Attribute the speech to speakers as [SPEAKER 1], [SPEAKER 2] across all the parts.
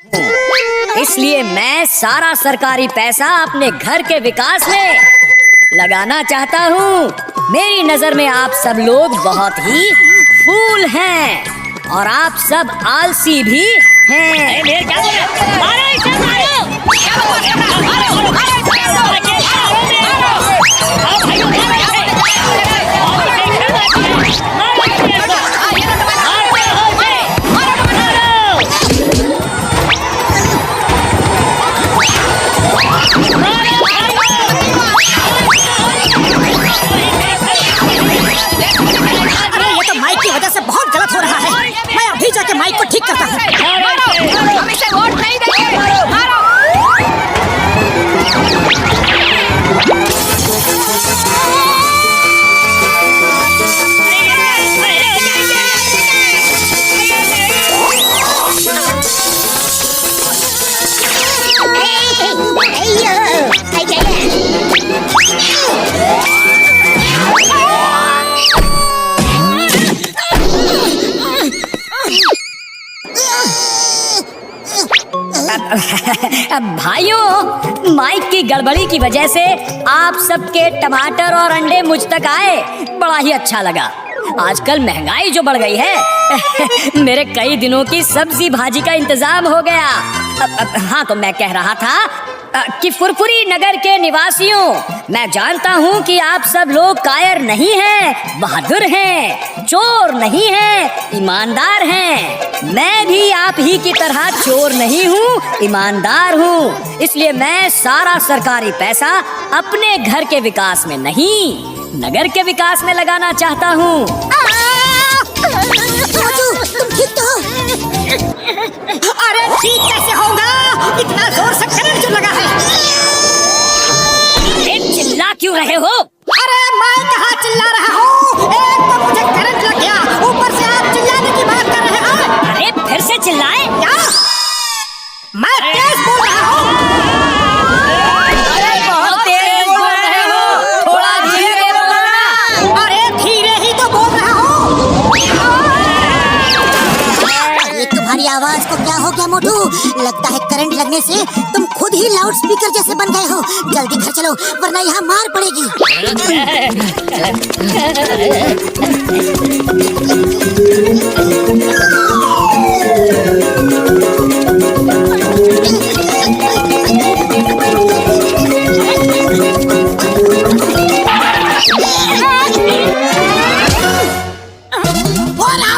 [SPEAKER 1] इसलिए मैं सारा सरकारी पैसा अपने घर के विकास में लगाना चाहता हूँ। मेरी नजर में आप सब लोग बहुत ही फूल हैं और आप सब आलसी भी हैं।
[SPEAKER 2] माइक को ठीक करता हूँ।
[SPEAKER 3] हम इसे वोट नहीं देंगे। मारो।
[SPEAKER 1] भाइयों, माइक की गड़बड़ी की वजह से आप सबके टमाटर और अंडे मुझ तक आए, बड़ा ही अच्छा लगा। आजकल महंगाई जो बढ़ गई है मेरे कई दिनों की सब्जी भाजी का इंतजाम हो गया। हाँ, तो मैं कह रहा था कि फुरफुरी नगर के निवासियों, मैं जानता हूँ कि आप सब लोग कायर नहीं हैं, बहादुर हैं, चोर नहीं हैं, ईमानदार हैं। मैं भी आप ही की तरह चोर नहीं हूँ, ईमानदार हूँ। इसलिए मैं सारा सरकारी पैसा अपने घर के विकास में नहीं, नगर के विकास में लगाना चाहता हूँ।
[SPEAKER 2] तुम ठीक तो हो? अरे ठीक कैसे होगा? इतना जोर से करंट क्यों लगा है?
[SPEAKER 1] चिल्ला क्यों रहे हो?
[SPEAKER 2] अरे मैं कहाँ चिल्ला रहा हूँ? एक तो मुझे करंट लग गया, ऊपर से आप चिल्लाने की बात कर रहे हो।
[SPEAKER 1] अरे फिर से चिल्लाए?
[SPEAKER 2] क्या? मैं तेज बोल रहा हूँ।
[SPEAKER 1] अरे बहुत तेज बोल रहे हो, थोड़ा धीरे बोलना।
[SPEAKER 2] अरे धीरे ही तो बोल रहा हूँ। ये तुम्हारी आवाज को क्या हो गया मोटू? लगता है करंट लगने से तुम खुद ही लाउड स्पीकर जैसे बन गए हो। जल्दी घर चलो वरना यहाँ मार पड़ेगी।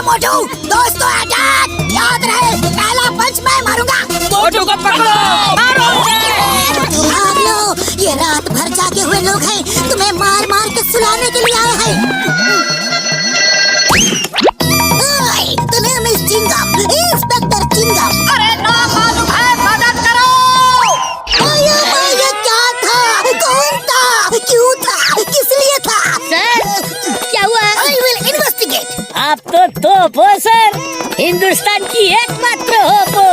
[SPEAKER 2] मोटू, दोस्तों अटैक! याद रहे, पहला पंच मैं मारूंगा।
[SPEAKER 3] मोटू को पकड़ो, मारो।
[SPEAKER 2] भाग लो, ये रात भर जागे हुए लोग हैं, तुम्हें मार मार के सुलाने के लिए आए हैं। तुम्हें मिस चिंगम, इंस्पेक्टर चिंगम। अरे ना मालूम है, मदद करो। ये क्या था? कौन था? क्यों था? किस लिए था?
[SPEAKER 1] सर, क्या हुआ?
[SPEAKER 2] I will investigate.
[SPEAKER 1] आप तो तोप हो सर, हिंदुस्तान की एकमात्र होप हो।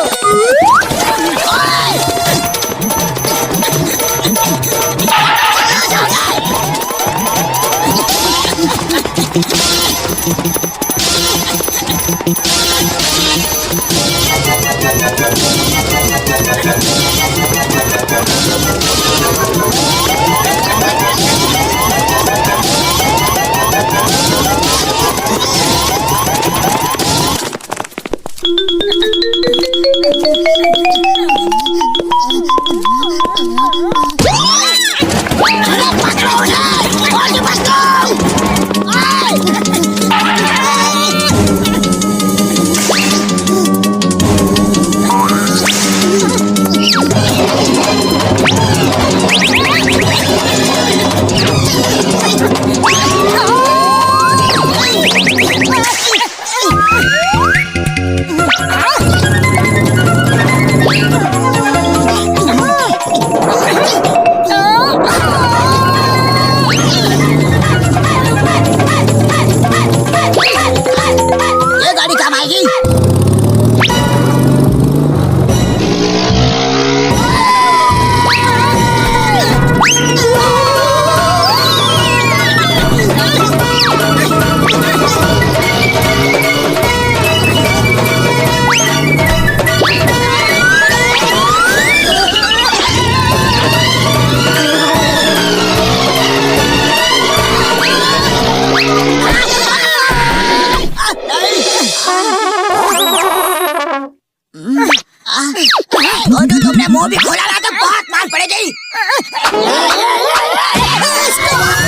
[SPEAKER 2] मोटू तुमने मुंह भी खोला ना तो बहुत मार पड़ेगी।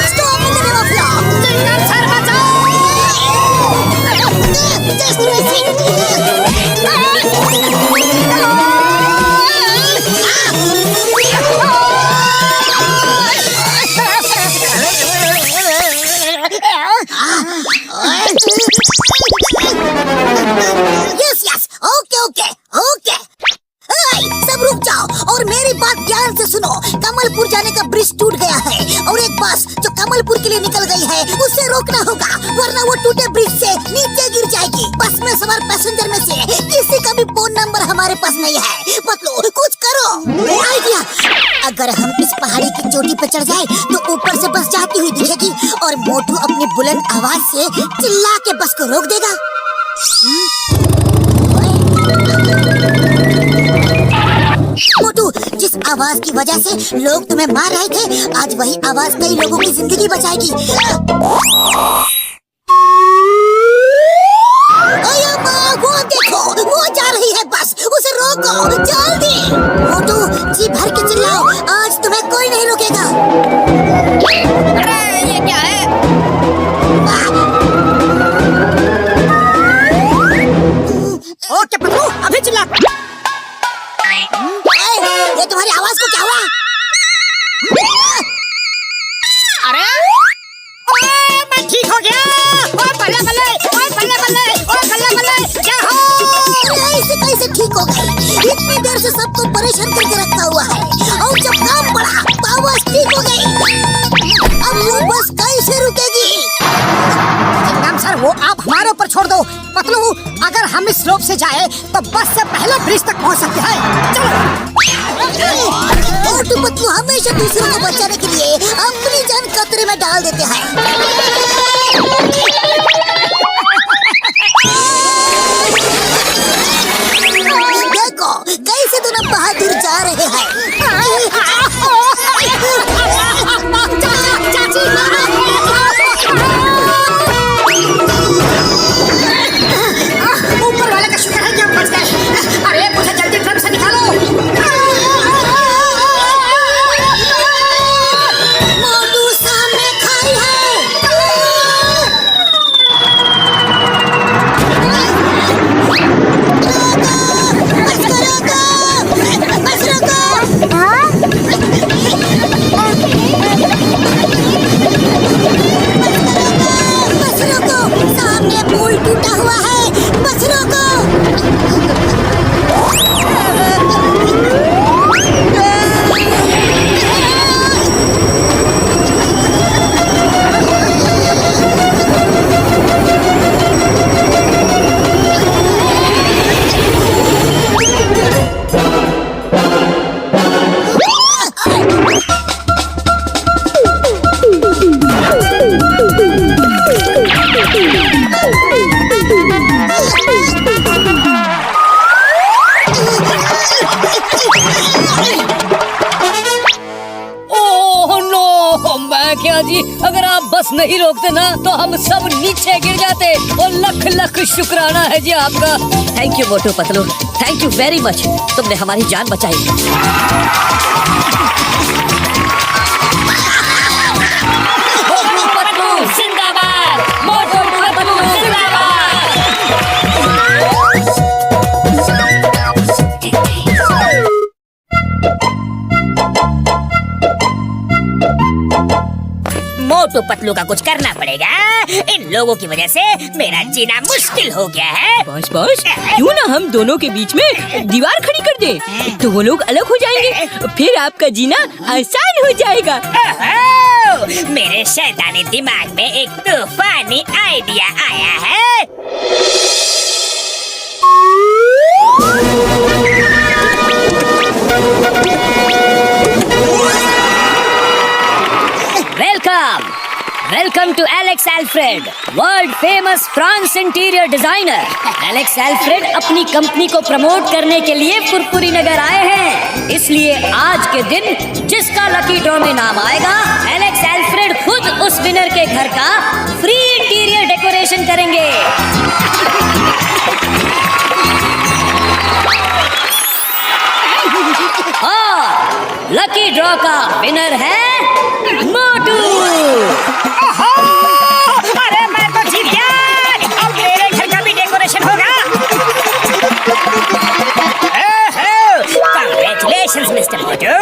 [SPEAKER 2] Stop in the river flow.
[SPEAKER 3] चिंगम सर बचाओ।
[SPEAKER 2] Yes yes, okay okay okay. सब रुक जाओ और मेरी बात ध्यान से सुनो। कमलपुर जाने का ब्रिज टूट गया है और एक बस जो कमलपुर के लिए निकल गई है उसे रोकना होगा, वरना वो टूटे ब्रिज से नीचे गिर जाएगी। बस में सवार पैसेंजर में से किसी का भी फोन नंबर हमारे पास नहीं है। पतलू कुछ करो। आइडिया, अगर हम इस पहाड़ी की चोटी पे चढ़ जाए तो ऊपर से बस जाती हुई दिखेगी और मोटू अपनी बुलंद आवाज से चिल्ला के बस को रोक देगा। मोटू, जिस आवाज की वजह से लोग तुम्हें मार रहे थे, आज वही आवाज कई लोगों की जिंदगी बचाएगी। ओए माँ, वो देखो, वो जा रही है बस, उसे रोको जल्दी। मोटू जी भर के चिल्लाओ, आज तुम्हें कोई नहीं रोकेगा।
[SPEAKER 3] अरे ये क्या है?
[SPEAKER 2] ओके पतलू, अभी चिल्ला। ये तुम्हारी आवाज को क्या हुआ?
[SPEAKER 3] अरे मैं ठीक हो गया। ओए बल्ले बल्ले, ओए बल्ले बल्ले, ओए बल्ले बल्ले, क्या हो?
[SPEAKER 2] ऐसे कैसे ठीक हो गई? इतनी देर से सबको परेशान करके रखा हुआ है और जब काम पड़ा तो आवाज ठीक हो गई। अब वो बस कैसे रुकेगी?
[SPEAKER 3] चिंगम सर, वो आप हमारे ऊपर छोड़ दो। पतलू, अगर हम इस रोप से जाए तो बस से पहले ब्रिज तक पहुंच सकते हैं। चलो।
[SPEAKER 2] मोटू पतलू हमेशा दूसरों को बचाने के लिए अपनी जान खतरे में डाल देते हैं। देखो कैसे दोनों बहादुर जा रहे हैं।
[SPEAKER 3] ऊपर वाले का शुक्र है कि हम बच गए। अरे मुझे जल्दी ट्रक से निकालो।
[SPEAKER 2] मोटू सामने खाई है। बस रोको। बस रोको, सामने पुल टूटा हुआ है, बस रोको।
[SPEAKER 1] क्या जी, अगर आप बस नहीं रोकते ना तो हम सब नीचे गिर जाते। और लख लख शुक्राना है जी आपका। Thank you Motu Patlu, thank you very much, तुमने हमारी जान बचाई। मोटू पतलू जिंदाबाद, मोटू पतलू जिंदाबाद।
[SPEAKER 3] मोटू पतलू का कुछ करना पड़ेगा। इन लोगों की वजह से मेरा जीना मुश्किल हो गया है।
[SPEAKER 4] बस बस, क्यों ना हम दोनों के बीच में दीवार खड़ी कर दें, तो वो लोग अलग हो जाएंगे, फिर आपका जीना आसान हो जाएगा।
[SPEAKER 3] ओहो, मेरे शैतानी दिमाग में एक तूफानी आइडिया आया है।
[SPEAKER 1] Welcome to Alex Alfred, world famous France interior designer. Alex Alfred अपनी कंपनी को प्रमोट करने के लिए फुरफुरी नगर आए हैं। इसलिए आज के दिन जिसका लकी ड्रॉ में नाम आएगा, एलेक्स एल्फ्रेड खुद उस विनर के घर का फ्री इंटीरियर डेकोरेशन करेंगे। ड्रॉ का विनर है मोटू।
[SPEAKER 3] अरे मैं तो जीत गया। अब मेरे घर का भी डेकोरेशन होगा।
[SPEAKER 2] Congratulations, Mr. मोटू।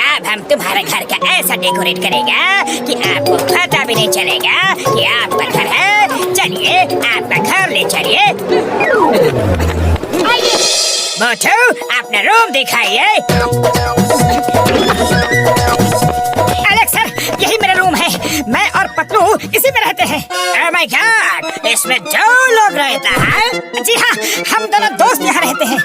[SPEAKER 2] अब हम तुम्हारे घर का ऐसा डेकोरेट करेगा कि आपको पता भी नहीं चलेगा कि आपका घर है। चलिए आपका घर ले चलिए। मोटू अपना रूम दिखाइए।
[SPEAKER 3] एलेक्स सर, यही मेरा रूम है। मैं और पतलू इसी में रहते हैं।
[SPEAKER 2] Oh my God, इसमें 2 लोग रहता है।
[SPEAKER 3] जी हाँ, हम दोनों दोस्त यहाँ रहते हैं।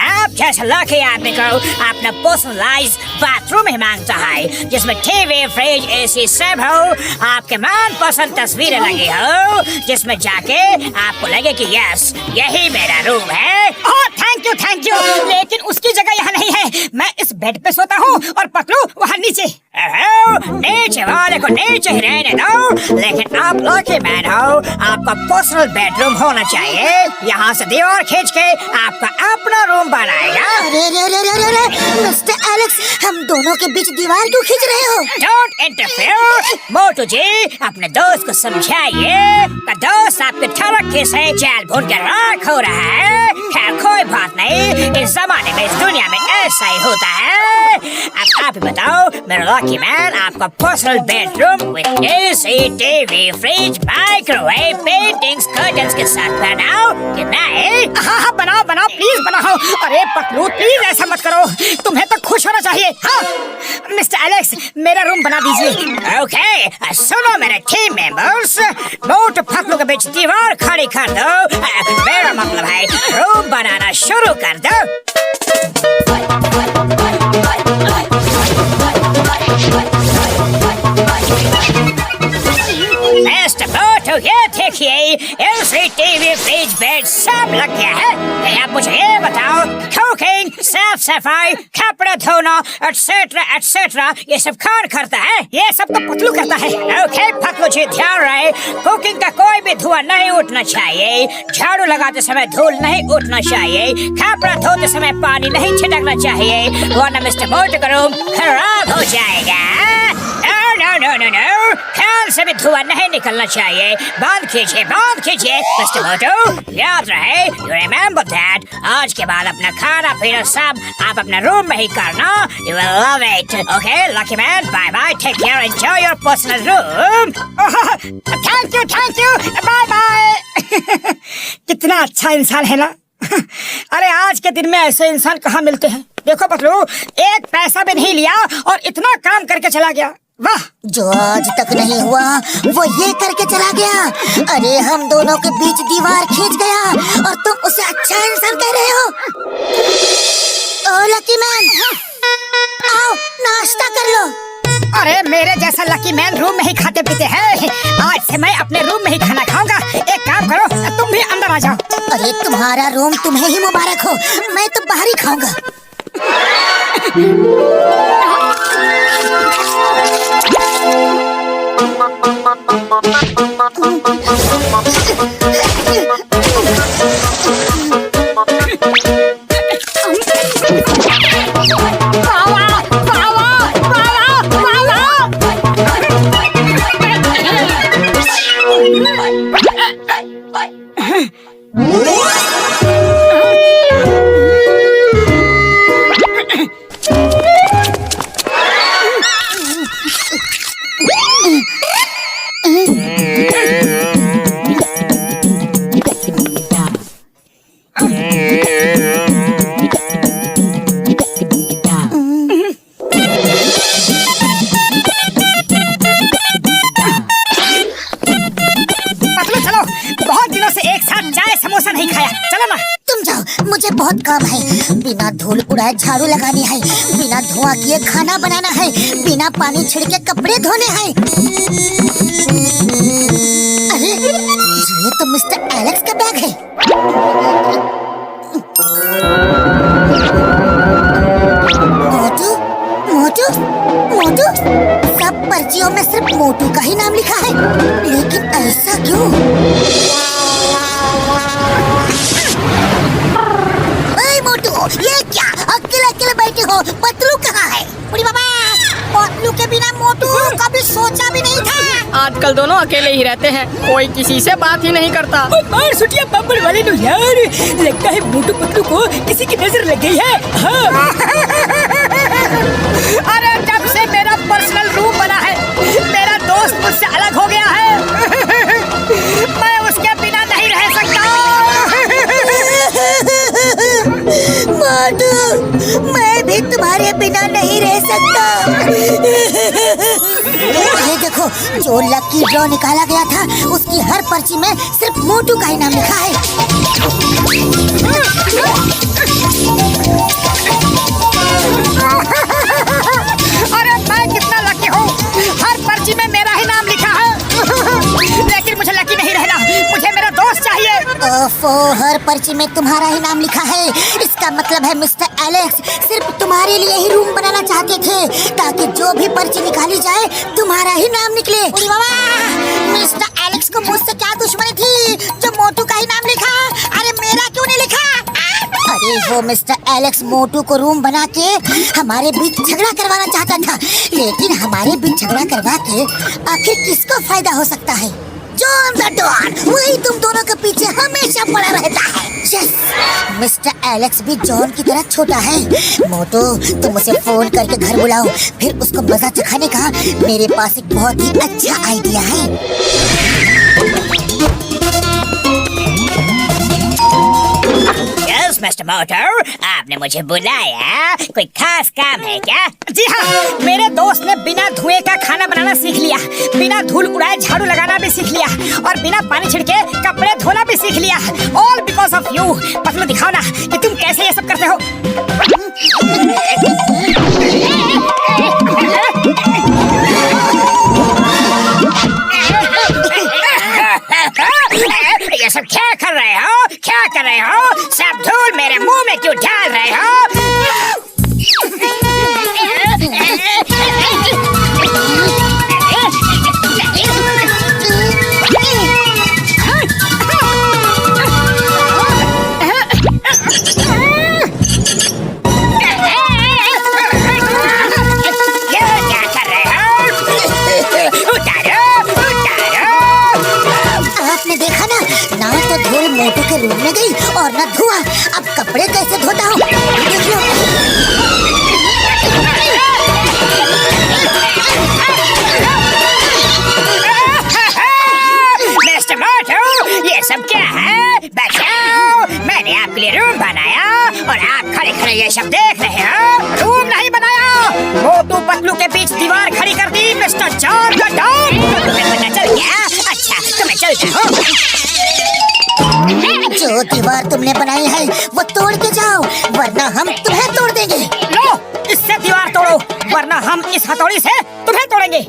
[SPEAKER 2] आप जैसे लकी आदमी को अपना पर्सनलाइज बाथरूम ही मांगता है, जिसमें टीवी, फ्रिज, एसी सब हो, आपके मनपसंद तस्वीरें लगी हो, जिसमें जाके आपको लगे कि यस यही मेरा रूम है।
[SPEAKER 3] Oh thank you. लेकिन उसकी जगह यहाँ नहीं है। मैं इस बेड पे सोता हूँ और पतलू वहाँ नीचे।
[SPEAKER 2] नीचे वाले को नीचे ही रहने दो, लेकिन आप लकी मैन हो, आपका पर्सनल बेडरूम होना चाहिए। यहाँ से दीवार खींच के आपका अपना रूम बनाएगा।
[SPEAKER 5] अरे मिस्टर एलेक्स, हम दोनों के बीच दीवार क्यों खींच रहे हो?
[SPEAKER 2] Don't interfere. मोटू जी अपने दोस्त को समझाइए कि दोस्त आपके तरक्की से जाल भून के राख हो रहा है। खैर कोई बात नहीं, इस जमाने में इस दुनिया में ऐसा ही होता है। अब आप ही बताओ मेरा लकी मैन, आपका personal bedroom with AC, TV, fridge, microwave, paintings, curtains के साथ बनाओ कि नहीं?
[SPEAKER 3] हाँ बनाओ प्लीज बनाओ। अरे पतलू प्लीज ऐसा मत करो, तुम्हें तो खुश होना चाहिए। हाँ मिस्टर एलेक्स, मेरा रूम बना दीजिए।
[SPEAKER 2] ओके, सुनो मेरे टीम मेंबर्स, मोटू पतलू के बीच दीवार खड़ी कर दो। मेरा मतलब है रूम बनाना शुरू कर दो। मिस्टर मोटू, ये देखिए एसी, टीवी, फ्रिज, बेड सब लग गया है। आप मुझे ये बताओ, कुकिंग, साफ सफाई, कपड़े धोना एटसेट्रा एटसेट्रा ये सब कौन करता है?
[SPEAKER 3] ये सब तो पतलू करता है।
[SPEAKER 2] ओके पतलू जी, ध्यान रहे कुकिंग का कोई भी धुआं नहीं उठना चाहिए, झाड़ू लगाते समय धूल नहीं उठना चाहिए, कपड़ा धोते समय पानी नहीं छिड़कना चाहिए, वरना मिस्टर मोटू का रूम खराब हो जाएगा। नो, ख्याल से भी धुआं नहीं निकलना चाहिए। बंद कीजिए मिस्टर मोटू। याद रहे, यू रिमेम्बर दैट। आज के बाद अपना खाना पीना सब आप अपने रूम में ही करना। You will love it. Okay lucky man, bye bye, take care, enjoy your personal room.
[SPEAKER 3] Thank you, bye bye. कितना अच्छा इंसान है ना। अरे आज के दिन में ऐसे इंसान कहाँ मिलते हैं। देखो पतलू, एक पैसा भी नहीं लिया और इतना काम करके चला गया। वाह,
[SPEAKER 5] जो आज तक नहीं हुआ वो ये करके चला गया। अरे हम दोनों के बीच दीवार खींच गया और तुम उसे अच्छा इंसान कह रहे हो। ओ लकी मैन, आओ नाश्ता कर लो।
[SPEAKER 3] अरे मेरे जैसा लकी मैन रूम में ही खाते पीते हैं। आज से मैं अपने रूम में ही खाना खाऊंगा। एक काम करो, तुम भी अंदर आ जाओ।
[SPEAKER 5] अरे तुम्हारा रूम तुम्हें ही मुबारक हो, मैं तो बाहर ही खाऊंगा। मुझे बहुत काम है। बिना धूल उड़ाए झाड़ू लगानी है, बिना धुआं किए खाना बनाना है, बिना पानी छिड़के कपड़े धोने हैं। अरे ये तो मिस्टर एलेक्स का बैग है। मोटू मोटू मोटू, सब पर्चियों में सिर्फ मोटू का ही नाम लिखा है, लेकिन ऐसा क्यों? ये क्या अकेले अकेले बैठे हो? पतलू कहाँ है?
[SPEAKER 3] आजकल दोनों अकेले ही रहते हैं, कोई किसी से बात ही नहीं करता।
[SPEAKER 4] मार सुटिया पापड़ वाले नो यार, लगता है मोटू पतलू को किसी की नजर लग गई है। हाँ।
[SPEAKER 3] अरे जब से मेरा पर्सनल रूम बना है, मेरा दोस्त मुझसे अलग हो गया है। मैं उसके बिना नहीं रह सकता।
[SPEAKER 5] मोटू, मैं भी तुम्हारे बिना नहीं रह सकता। ये देखो, जो लकी ड्रॉ निकाला गया था उसकी हर पर्ची में सिर्फ मोटू का ही नाम लिखा है।
[SPEAKER 3] अरे मैं कितना लकी हूँ, हर पर्ची में मेरा ही नाम लिखा है। लेकिन मुझे लकी नहीं रहना, मुझे मेरा दोस्त चाहिए।
[SPEAKER 5] ओफो, हर पर्ची में तुम्हारा ही नाम लिखा है, इसका मतलब है मिस्टर एलेक्स सिर्फ तुम्हारे लिए ही रूम बनाना चाहते थे, ताकि जो भी पर्ची निकाली जाए तुम्हारा ही नाम निकले। उड़ी बाबा, मिस्टर एलेक्स को मुझसे क्या दुश्मनी थी जो मोटू का ही नाम लिखा? अरे मेरा क्यों नहीं लिखा? अरे वो मिस्टर एलेक्स मोटू को रूम बना के हमारे बीच झगड़ा करवाना चाहता था, लेकिन हमारे बीच झगड़ा करवा के आखिर किसको फायदा हो सकता है? जॉन द डॉन, वही तुम दोनों के पीछे हमेशा पड़ा रहता है। यस, मिस्टर एलेक्स भी जॉन की तरह छोटा है। मोटू, तुम उसे फोन करके घर बुलाओ, फिर उसको मजा चखाने का मेरे पास एक बहुत ही अच्छा आइडिया है।
[SPEAKER 1] यस मिस्टर मोटू, आपने मुझे बुलाया, कोई खास काम है क्या?
[SPEAKER 3] जी हाँ, मेरे दोस्त ने बिना धुएं का खाना बनाना सीख लिया, बिना धूल उड़ाए झाड़ू लगाना भी सीख लिया, और बिना पानी छिड़के कपड़े धोना भी सीख लिया। All because of you. Patlu, दिखाओ ना कि तुम कैसे ये सब करते हो।
[SPEAKER 1] ये सब क्या कर रहे हो? क्या कर रहे हो? सब धूल मेरे मुंह में क्यों डाल रहे हो?
[SPEAKER 5] मोटू के रूम में गई और न धुआं, अब कपड़े कैसे धोता हूँ? देख लो।
[SPEAKER 1] मिस्टर मोटू, ये सब क्या है? बचाओ, मैंने आपके लिए रूम बनाया और आप खड़े खड़े ये सब देख रहे हो।
[SPEAKER 3] रूम नहीं बनाया, मोटू पतलू के बीच दीवार खड़ी कर दी मिस्टर जॉन द डॉन।
[SPEAKER 1] तुम्हें पता चल गया? अच्छा, तो मैं चलता हूँ।
[SPEAKER 5] जो दीवार तुमने बनाई है वो तोड़ के जाओ, वरना हम तुम्हें तोड़ देंगे।
[SPEAKER 3] लो, इससे दीवार तोड़ो, वरना हम इस हथौड़ी से तुम्हें तोड़ेंगे।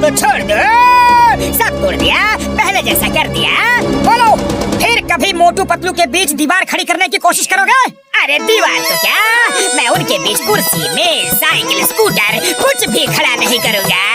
[SPEAKER 1] छोड़ दो, सब तोड़ दिया, पहले जैसा कर दिया।
[SPEAKER 3] बोलो, फिर कभी मोटू पतलू के बीच दीवार खड़ी करने की कोशिश करोगे?
[SPEAKER 1] अरे दीवार तो क्या, मैं उनके बीच कुर्सी, मेज, साइकिल, स्कूटर कुछ भी खड़ा नहीं करूँगा।